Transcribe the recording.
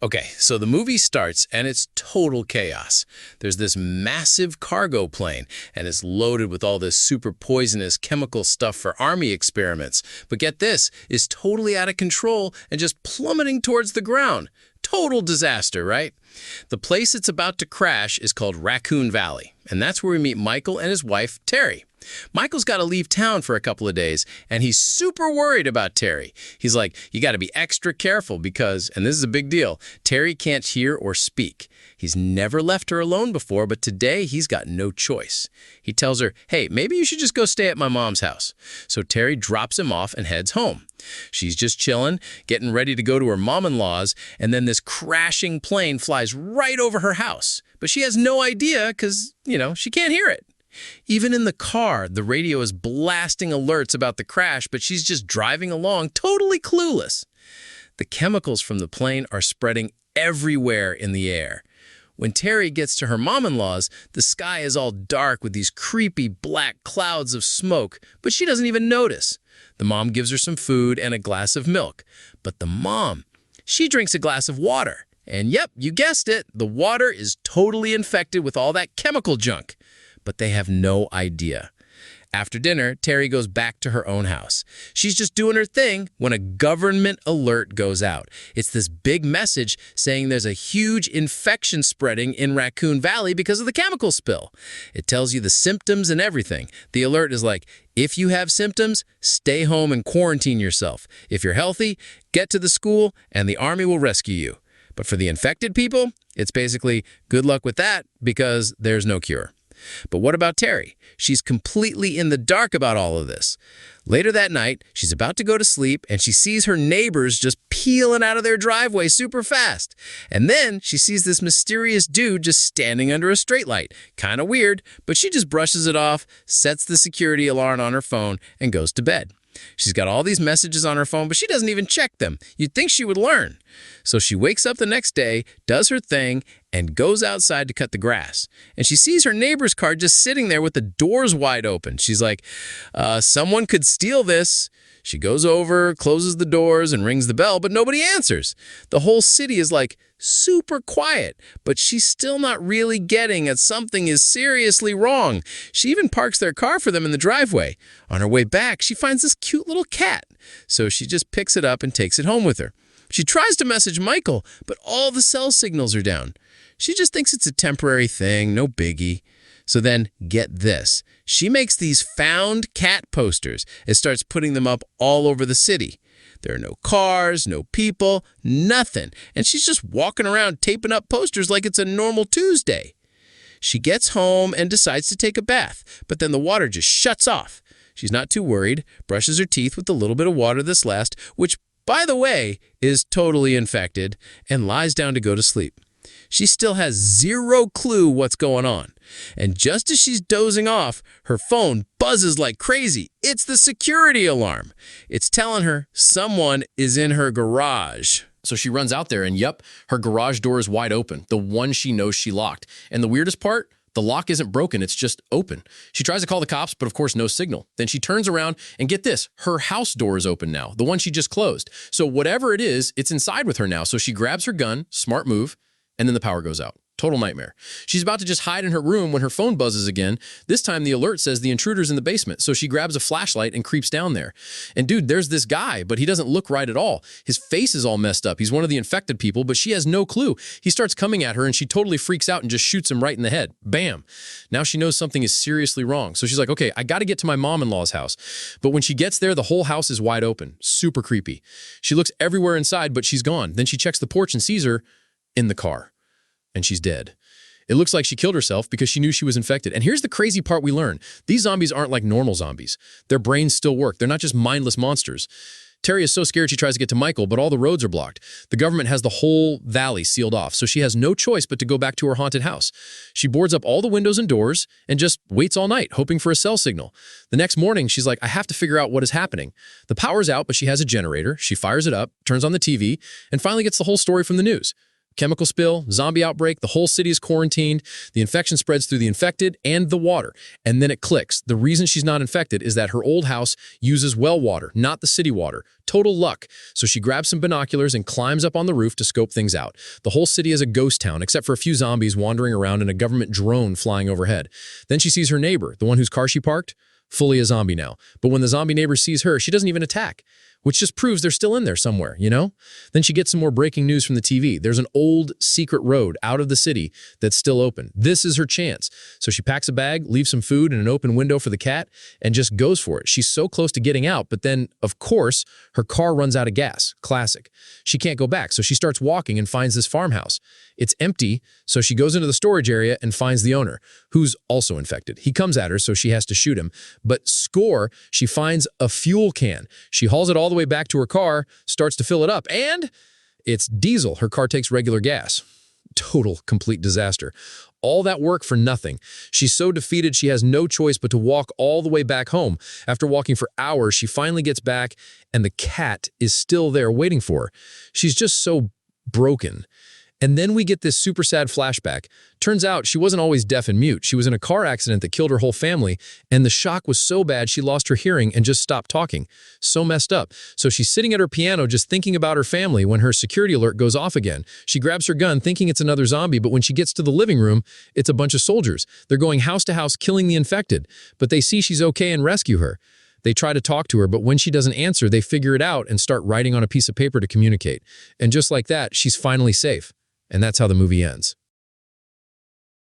Okay, so the movie starts and it's total chaos. There's this massive cargo plane and it's loaded with all this super poisonous chemical stuff for army experiments. But get this, it's totally out of control and just plummeting towards the ground. Total disaster, right? The place it's about to crash is called Raccoon Valley, and that's where we meet Michael and his wife, Terry. Michael's got to leave town for a couple of days, and he's super worried about Terry. He's like, you got to be extra careful because, and this is a big deal, Terry can't hear or speak. He's never left her alone before, but today he's got no choice. He tells her, hey, maybe you should just go stay at my mom's house. So Terry drops him off and heads home. She's just chilling, getting ready to go to her mom-in-law's, and then this crashing plane flies right over her house. But she has no idea because, she can't hear it. Even in the car, the radio is blasting alerts about the crash, but she's just driving along, totally clueless. The chemicals from the plane are spreading everywhere in the air. When Terry gets to her mom-in-law's, the sky is all dark with these creepy black clouds of smoke, but she doesn't even notice. The mom gives her some food and a glass of milk. But the mom, she drinks a glass of water. And yep, you guessed it, the water is totally infected with all that chemical junk. But they have no idea. After dinner, Terry goes back to her own house. She's just doing her thing when a government alert goes out. It's this big message saying there's a huge infection spreading in Raccoon Valley because of the chemical spill. It tells you the symptoms and everything. The alert is like, if you have symptoms, stay home and quarantine yourself. If you're healthy, get to the school and the army will rescue you. But for the infected people, it's basically good luck with that because there's no cure. But what about Terry? She's completely in the dark about all of this. Later that night, she's about to go to sleep and she sees her neighbors just peeling out of their driveway super fast. And then she sees this mysterious dude just standing under a streetlight. Kind of weird, but she just brushes it off, sets the security alarm on her phone, and goes to bed. She's got all these messages on her phone, but she doesn't even check them. You'd think she would learn. So she wakes up the next day, does her thing, and goes outside to cut the grass. And she sees her neighbor's car just sitting there with the doors wide open. She's like, someone could steal this. She goes over, closes the doors, and rings the bell, but nobody answers. The whole city is like super quiet, but she's still not really getting that something is seriously wrong. She even parks their car for them in the driveway. On her way back, she finds this cute little cat. So she just picks it up and takes it home with her. She tries to message Michael, but all the cell signals are down. She just thinks it's a temporary thing, no biggie. So then, get this. She makes these found cat posters and starts putting them up all over the city. There are no cars, no people, nothing. And she's just walking around taping up posters like it's a normal Tuesday. She gets home and decides to take a bath, but then the water just shuts off. She's not too worried, brushes her teeth with a little bit of water this last, which, by the way, is totally infected, and lies down to go to sleep. She still has zero clue what's going on. And just as she's dozing off, her phone buzzes like crazy. It's the security alarm. It's telling her someone is in her garage. So she runs out there and yep, her garage door is wide open, the one she knows she locked. And the weirdest part, the lock isn't broken, it's just open. She tries to call the cops, but of course no signal. Then she turns around and get this, her house door is open now, the one she just closed. So whatever it is, it's inside with her now. So she grabs her gun, smart move, and then the power goes out. Total nightmare. She's about to just hide in her room when her phone buzzes again. This time the alert says the intruder's in the basement, so she grabs a flashlight and creeps down there. And dude, there's this guy, but he doesn't look right at all. His face is all messed up. He's one of the infected people, but she has no clue. He starts coming at her and she totally freaks out and just shoots him right in the head. Bam. Now she knows something is seriously wrong. So she's like, okay, I got to get to my mom-in-law's house. But when she gets there, the whole house is wide open. Super creepy. She looks everywhere inside, but she's gone. Then she checks the porch and sees her in the car. And she's dead. It looks like she killed herself because she knew she was infected. And here's the crazy part we learn. These zombies aren't like normal zombies. Their brains still work. They're not just mindless monsters. Terry is so scared she tries to get to Michael, but all the roads are blocked. The government has the whole valley sealed off, so she has no choice but to go back to her haunted house. She boards up all the windows and doors and just waits all night, hoping for a cell signal. The next morning, she's like, I have to figure out what is happening. The power's out, but she has a generator. She fires it up, turns on the TV, and finally gets the whole story from the news. Chemical spill, zombie outbreak, the whole city is quarantined, the infection spreads through the infected and the water. And then it clicks. The reason she's not infected is that her old house uses well water, not the city water. Total luck. So she grabs some binoculars and climbs up on the roof to scope things out. The whole city is a ghost town, except for a few zombies wandering around and a government drone flying overhead. Then she sees her neighbor, the one whose car she parked, fully a zombie now. But when the zombie neighbor sees her, she doesn't even attack, which just proves they're still in there somewhere, you know? Then she gets some more breaking news from the TV. There's an old secret road out of the city that's still open. This is her chance. So she packs a bag, leaves some food and an open window for the cat, and just goes for it. She's so close to getting out, but then, of course, her car runs out of gas. Classic. She can't go back, so she starts walking and finds this farmhouse. It's empty, so she goes into the storage area and finds the owner, who's also infected. He comes at her, so she has to shoot him. But score, she finds a fuel can. She hauls it all the way back to her car, starts to fill it up, and it's diesel. Her car takes regular gas. Total, complete disaster. All that work for nothing. She's so defeated she has no choice but to walk all the way back home. After walking for hours, she finally gets back, and the cat is still there waiting for her. She's just so broken. And then we get this super sad flashback. Turns out she wasn't always deaf and mute. She was in a car accident that killed her whole family, and the shock was so bad she lost her hearing and just stopped talking. So messed up. So she's sitting at her piano just thinking about her family when her security alert goes off again. She grabs her gun thinking it's another zombie, but when she gets to the living room, it's a bunch of soldiers. They're going house to house killing the infected, but they see she's okay and rescue her. They try to talk to her, but when she doesn't answer, they figure it out and start writing on a piece of paper to communicate. And just like that, she's finally safe. And that's how the movie ends.